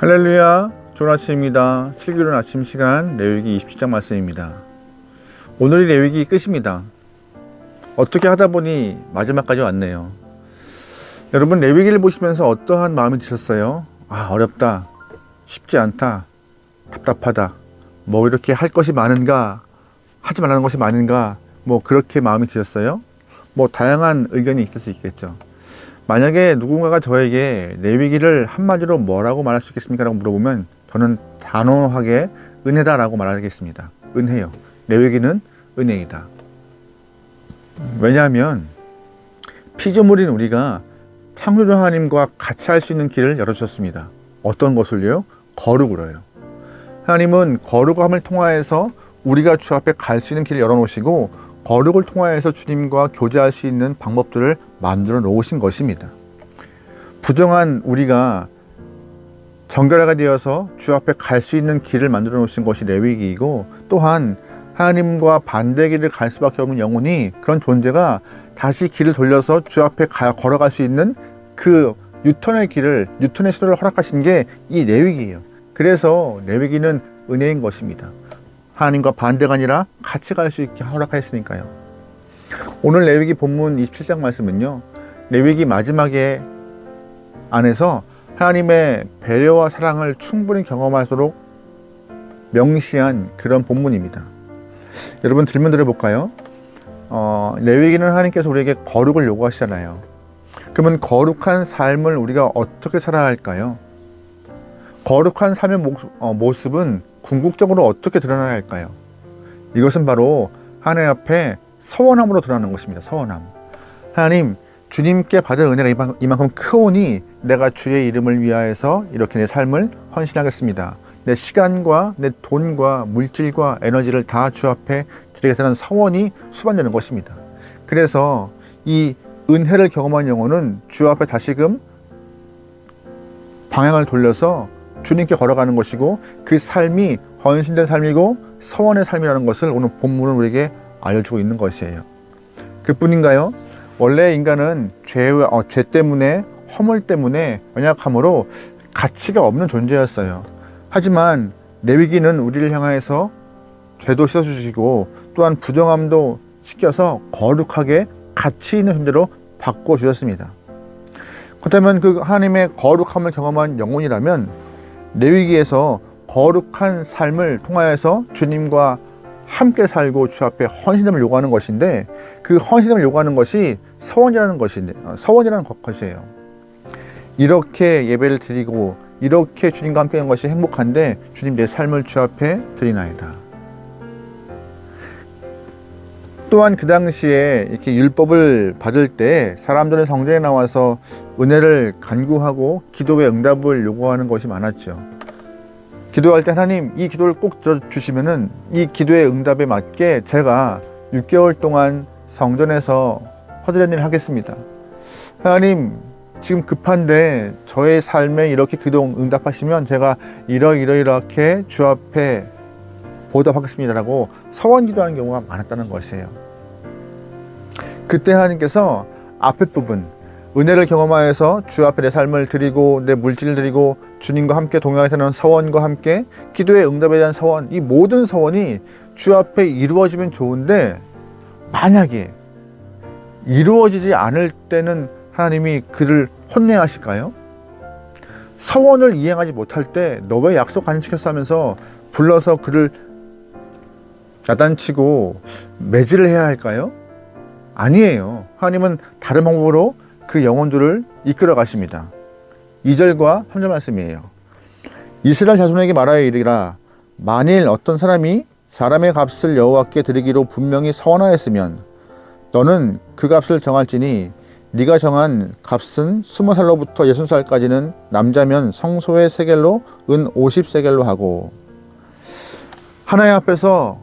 할렐루야, 좋은 아침입니다. 슬기로운 아침 시간 레위기 27장 말씀입니다. 오늘이 레위기 끝입니다. 어떻게 하다 보니 마지막까지 왔네요. 여러분, 레위기를 보시면서 어떠한 마음이 드셨어요? 어렵다, 쉽지 않다, 답답하다, 이렇게 할 것이 많은가, 하지 말라는 것이 많은가, 그렇게 마음이 드셨어요? 다양한 의견이 있을 수 있겠죠. 만약에 누군가가 저에게 레위기를 한마디로 뭐라고 말할 수 있겠습니까? 라고 물어보면 저는 단호하게 은혜다 라고 말하겠습니다. 은혜요. 레위기는 은혜이다. 왜냐하면 피조물인 우리가 창조주 하나님과 같이 할 수 있는 길을 열어주셨습니다. 어떤 것을요? 거룩으로요. 하나님은 거룩함을 통하여서 우리가 주 앞에 갈 수 있는 길을 열어놓으시고 거룩을 통하여서 주님과 교제할 수 있는 방법들을 만들어 놓으신 것입니다. 부정한 우리가 정결하게 되어서 주 앞에 갈 수 있는 길을 만들어 놓으신 것이 레위기이고, 또한 하나님과 반대 길을 갈 수밖에 없는 영혼이, 그런 존재가 다시 길을 돌려서 주 앞에 걸어갈 수 있는 그 유턴의 시도를 허락하신 게 이 레위기예요. 그래서 레위기는 은혜인 것입니다. 하나님과 반대가 아니라 같이 갈 수 있게 허락하였으니까요. 오늘 레위기 본문 27장 말씀은요, 레위기 마지막에 안에서 하나님의 배려와 사랑을 충분히 경험하도록 명시한 그런 본문입니다. 여러분, 질문 드려볼까요? 레위기는 하나님께서 우리에게 거룩을 요구하시잖아요. 그러면 거룩한 삶을 우리가 어떻게 살아야 할까요? 거룩한 삶의 모습은 궁극적으로 어떻게 드러나야 할까요? 이것은 바로 하나님 앞에 서원함으로 드러나는 것입니다. 서원함. 하나님, 주님께 받은 은혜가 이만큼 크오니 내가 주의 이름을 위하여서 이렇게 내 삶을 헌신하겠습니다. 내 시간과 내 돈과 물질과 에너지를 다 주 앞에 드리겠다는 서원이 수반되는 것입니다. 그래서 이 은혜를 경험한 영혼은 주 앞에 다시금 방향을 돌려서 주님께 걸어가는 것이고, 그 삶이 헌신된 삶이고 서원의 삶이라는 것을 오늘 본문은 우리에게 알려주고 있는 것이에요. 그뿐인가요? 원래 인간은 죄 때문에, 허물 때문에 연약함으로 가치가 없는 존재였어요. 하지만 레위기는 우리를 향해서 죄도 씻어주시고 또한 부정함도 씻겨서 거룩하게 가치 있는 존재로 바꿔주셨습니다. 그렇다면 그 하나님의 거룩함을 경험한 영혼이라면 레위기에서 거룩한 삶을 통하여서 주님과 함께 살고 주 앞에 헌신함을 요구하는 것인데, 그 헌신함을 요구하는 것이 서원이라는 것이에요. 이렇게 예배를 드리고 이렇게 주님과 함께 하는 것이 행복한데, 주님, 내 삶을 주 앞에 드리나이다. 또한 그 당시에 이렇게 율법을 받을 때 사람들은 성전에 나와서 은혜를 간구하고 기도의 응답을 요구하는 것이 많았죠. 기도할 때 하나님, 이 기도를 꼭 들어주시면은 이 기도의 응답에 맞게 제가 6개월 동안 성전에서 허드렛 일을 하겠습니다. 하나님, 지금 급한데 저의 삶에 이렇게 기도 응답하시면 제가 이렇게 주 앞에 보답하겠습니다라고 서원 기도하는 경우가 많았다는 것이에요. 그때 하나님께서 앞에 부분, 은혜를 경험하여서 주 앞에 내 삶을 드리고 내 물질을 드리고 주님과 함께 동행하게 되는 서원과 함께 기도의 응답에 대한 서원, 이 모든 서원이 주 앞에 이루어지면 좋은데, 만약에 이루어지지 않을 때는 하나님이 그를 혼내하실까요? 서원을 이행하지 못할 때 너 왜 약속 안 지켰어 하면서 불러서 그를 야단치고 매질을 해야 할까요? 아니에요. 하나님은 다른 방법으로 그 영혼들을 이끌어 가십니다. 2절과 3절 말씀이에요. 이스라엘 자손에게 말하여 이르기라, 만일 어떤 사람이 사람의 값을 여호와께 드리기로 분명히 서원하였으면 너는 그 값을 정할지니 네가 정한 값은 20살로부터 60살까지는 남자면 성소의 세겔로 은 50세겔로 하고. 하나님 앞에서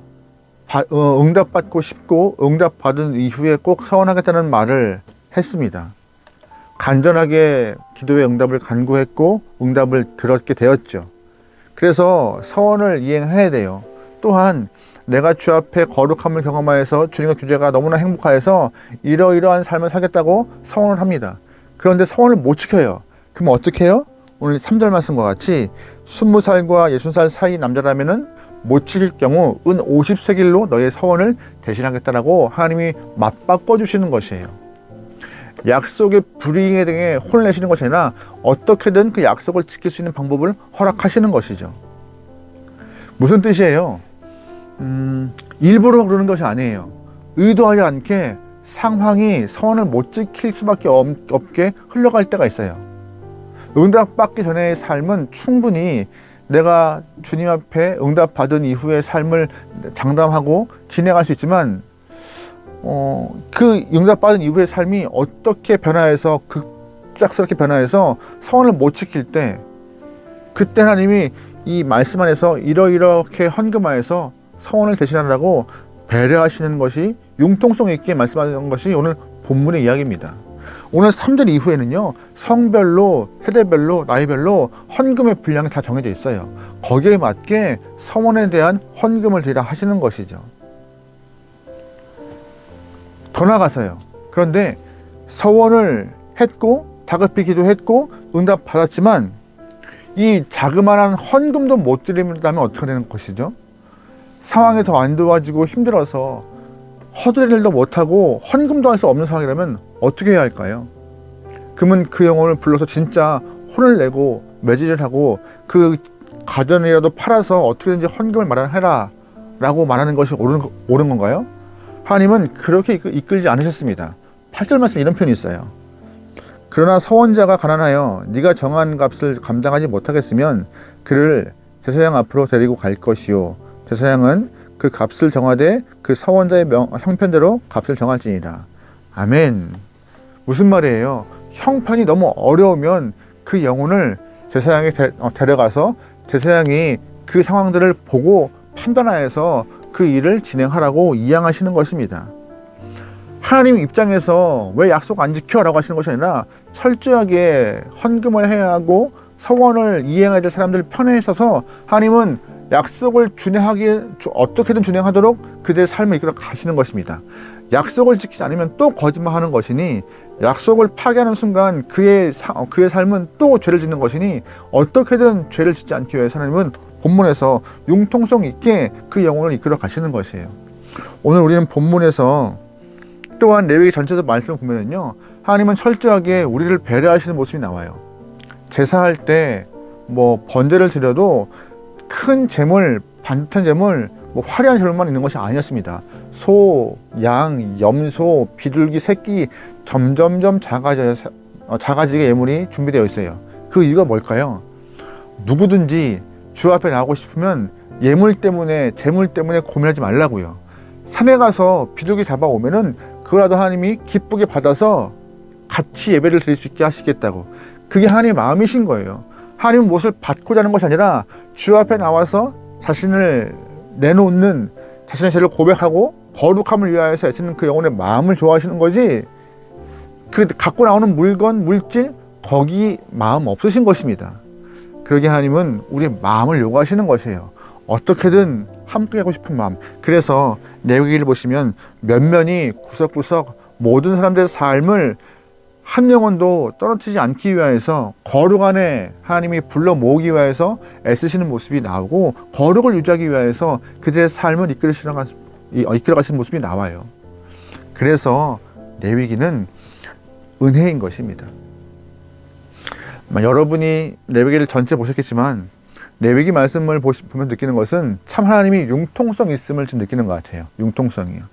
응답받고 싶고 응답받은 이후에 꼭 서원하겠다는 말을 했습니다. 간절하게 기도의 응답을 간구했고 응답을 들었게 되었죠. 그래서 서원을 이행해야 돼요. 또한 내가 주 앞에 거룩함을 경험하여서 주님과 교제가 너무나 행복하여서 이러이러한 삶을 살겠다고 서원을 합니다. 그런데 서원을 못 지켜요. 그럼 어떻게 해요? 오늘 3절 말씀과 같이 20살과 60살 사이 남자라면은 못 지킬 경우 은 50세겔로 너의 서원을 대신하겠다라고 하나님이 맞바꿔 주시는 것이에요. 약속의 불이행에 등에 혼을 내시는 것이 아니라 어떻게든 그 약속을 지킬 수 있는 방법을 허락하시는 것이죠. 무슨 뜻이에요? 일부러 그러는 것이 아니에요. 의도하지 않게 상황이 서원을 못 지킬 수밖에 없게 흘러갈 때가 있어요. 응답받기 전의 삶은 충분히 내가 주님 앞에 응답받은 이후의 삶을 장담하고 진행할 수 있지만 그 응답받은 이후의 삶이 어떻게 변화해서 급작스럽게 변화해서 서원을 못 지킬 때 그때 하나님이 이 말씀 안에서 이렇게 헌금하여서 서원을 대신하라고 배려하시는 것이 융통성 있게 말씀하는 것이 오늘 본문의 이야기입니다. 오늘 3절 이후에는요, 성별로, 세대별로, 나이별로 헌금의 분량이 다 정해져 있어요. 거기에 맞게 서원에 대한 헌금을 드리라 하시는 것이죠. 더 나아가서요. 그런데 서원을 했고 다급히 기도했고 응답 받았지만 이 자그마한 헌금도 못 드린다면 어떻게 되는 것이죠? 상황이 더 안 좋아지고 힘들어서 허드렛 일도 못하고 헌금도 할 수 없는 상황이라면 어떻게 해야 할까요? 그러면 그 영혼을 불러서 진짜 혼을 내고 매질을 하고 그 가전이라도 팔아서 어떻게든지 헌금을 마련해라 라고 말하는 것이 옳은 건가요? 하나님은 그렇게 이끌지 않으셨습니다. 8절 말씀에 이런 표현이 있어요. 그러나 서원자가 가난하여 네가 정한 값을 감당하지 못하겠으면 그를 제사장 앞으로 데리고 갈 것이요 제사장은 그 값을 정하되 그 서원자의 형편대로 값을 정할지니라. 아멘. 무슨 말이에요? 형편이 너무 어려우면 그 영혼을 제사장에 데려가서 제사장이 그 상황들을 보고 판단하여서 그 일을 진행하라고 이양하시는 것입니다. 하나님 입장에서 왜 약속 안 지켜? 라고 하시는 것이 아니라 철저하게 헌금을 해야 하고 서원을 이행해야 될 사람들 편에 있어서 하나님은 약속을 어떻게든 준행하도록 그들의 삶을 이끌어 가시는 것입니다. 약속을 지키지 않으면 또 거짓말하는 것이니 약속을 파괴하는 순간 그의 삶은 또 죄를 짓는 것이니 어떻게든 죄를 짓지 않기 위해서 하나님은 본문에서 융통성 있게 그 영혼을 이끌어 가시는 것이에요. 오늘 우리는 본문에서 또한 레위기 전체도 말씀을 보면은요, 하나님은 철저하게 우리를 배려하시는 모습이 나와요. 제사할 때 번제를 드려도 큰 재물, 반듯한 재물, 화려한 재물만 있는 것이 아니었습니다. 소, 양, 염소, 비둘기, 새끼 점점점 작아지게 예물이 준비되어 있어요. 그 이유가 뭘까요? 누구든지 주 앞에 나오고 싶으면 예물 때문에, 재물 때문에 고민하지 말라고요. 산에 가서 비둘기 잡아오면은 그거라도 하나님이 기쁘게 받아서 같이 예배를 드릴 수 있게 하시겠다고. 그게 하나님의 마음이신 거예요. 하나님은 무엇을 받고자 하는 것이 아니라 주 앞에 나와서 자신을 내놓는, 자신의 죄를 고백하고 거룩함을 위하여서 애쓰는 그 영혼의 마음을 좋아하시는 거지, 그 갖고 나오는 물건, 물질, 거기 마음 없으신 것입니다. 그러게 하나님은 우리의 마음을 요구하시는 것이에요. 어떻게든 함께 하고 싶은 마음. 그래서 레위기를 보시면 면면이 구석구석 모든 사람들의 삶을 한 영혼도 떨어뜨리지 않기 위하여서 거룩 안에 하나님이 불러 모으기 위하여서 애쓰시는 모습이 나오고 거룩을 유지하기 위하여서 그들의 삶을 이끌어가시는 모습이 나와요. 그래서 레위기는 은혜인 것입니다. 여러분이 레위기를 전체 보셨겠지만 레위기 말씀을 보면 느끼는 것은 참 하나님이 융통성 있음을 좀 느끼는 것 같아요. 융통성이요.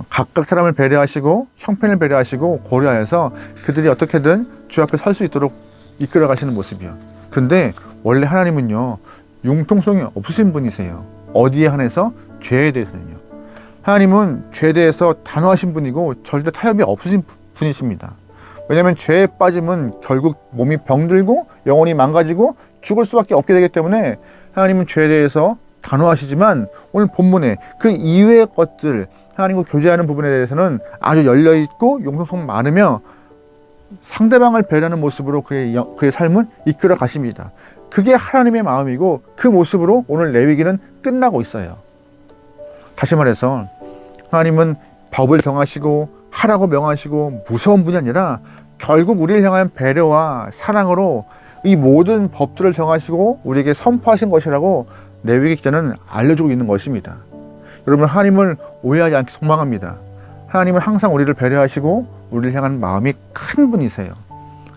각각 사람을 배려하시고 형편을 배려하시고 고려해서 그들이 어떻게든 주 앞에 설 수 있도록 이끌어 가시는 모습이요. 근데 원래 하나님은요, 융통성이 없으신 분이세요. 어디에 한해서? 죄에 대해서는요. 하나님은 죄에 대해서 단호하신 분이고 절대 타협이 없으신 분이십니다. 왜냐하면 죄에 빠지면 결국 몸이 병들고 영혼이 망가지고 죽을 수밖에 없게 되기 때문에 하나님은 죄에 대해서 단호하시지만 오늘 본문에 그 이외의 것들, 하나님과 교제하는 부분에 대해서는 아주 열려있고 용서성 많으며 상대방을 배려하는 모습으로 그의 삶을 이끌어 가십니다. 그게 하나님의 마음이고 그 모습으로 오늘 레위기는 끝나고 있어요. 다시 말해서 하나님은 법을 정하시고 하라고 명하시고 무서운 분이 아니라 결국 우리를 향한 배려와 사랑으로 이 모든 법들을 정하시고 우리에게 선포하신 것이라고 레위기 기자는 알려주고 있는 것입니다. 여러분, 하나님을 오해하지 않기 소망합니다. 하나님은 항상 우리를 배려하시고 우리를 향한 마음이 큰 분이세요.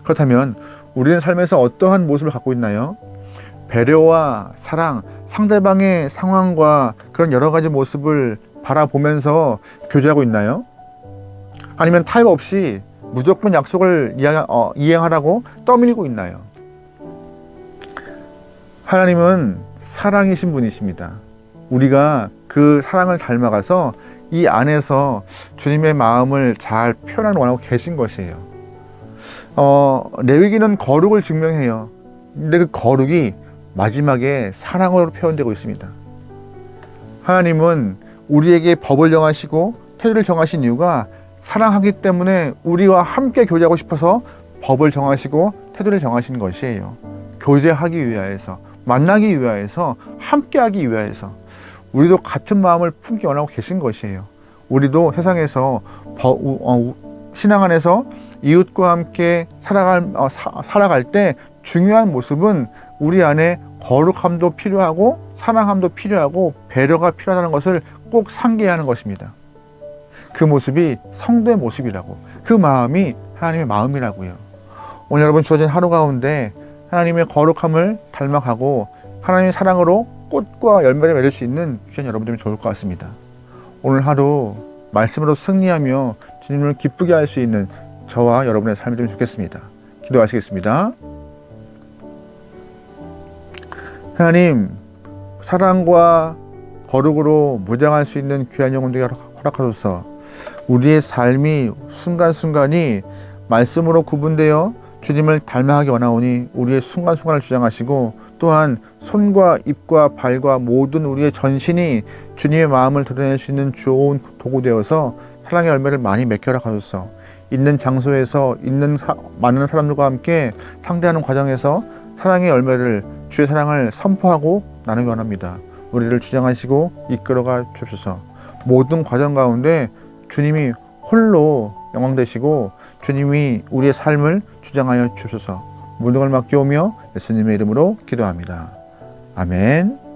그렇다면 우리는 삶에서 어떠한 모습을 갖고 있나요? 배려와 사랑, 상대방의 상황과 그런 여러 가지 모습을 바라보면서 교제하고 있나요? 아니면 타협 없이 무조건 약속을 이행하라고 떠밀고 있나요? 하나님은 사랑이신 분이십니다. 우리가 그 사랑을 닮아가서 이 안에서 주님의 마음을 잘 표현하는 원하고 계신 것이에요. 레위기는 거룩을 증명해요. 근데 그 거룩이 마지막에 사랑으로 표현되고 있습니다. 하나님은 우리에게 법을 정하시고 태도를 정하신 이유가 사랑하기 때문에 우리와 함께 교제하고 싶어서 법을 정하시고 태도를 정하신 것이에요. 교제하기 위하여서, 만나기 위하여서, 함께하기 위하여서 우리도 같은 마음을 품기 원하고 계신 것이에요. 우리도 세상에서 신앙 안에서 이웃과 함께 살아갈 때 중요한 모습은 우리 안에 거룩함도 필요하고 사랑함도 필요하고 배려가 필요하다는 것을 꼭 상기하는 것입니다. 그 모습이 성도의 모습이라고, 그 마음이 하나님의 마음이라고요. 오늘 여러분 주어진 하루 가운데 하나님의 거룩함을 닮아가고 하나님의 사랑으로 꽃과 열매를 맺을 수 있는 귀한 여러분들이 좋을 것 같습니다. 오늘 하루 말씀으로 승리하며 주님을 기쁘게 할 수 있는 저와 여러분의 삶이 되면 좋겠습니다. 기도하시겠습니다. 하나님, 사랑과 거룩으로 무장할 수 있는 귀한 영혼들에게 허락하소서. 우리의 삶이 순간순간이 말씀으로 구분되어 주님을 닮아가기 원하오니 우리의 순간순간을 주장하시고, 또한 손과 입과 발과 모든 우리의 전신이 주님의 마음을 드러낼 수 있는 좋은 도구 되어서 사랑의 열매를 많이 맺게 허락하소서. 있는 장소에서 많은 사람들과 함께 상대하는 과정에서 사랑의 열매를, 주의 사랑을 선포하고 나누기 원합니다. 우리를 주장하시고 이끌어가 주옵소서. 모든 과정 가운데 주님이 홀로 영광되시고 주님이 우리의 삶을 주장하여 주옵소서. 모든 걸 맡겨오며 예수님의 이름으로 기도합니다. 아멘.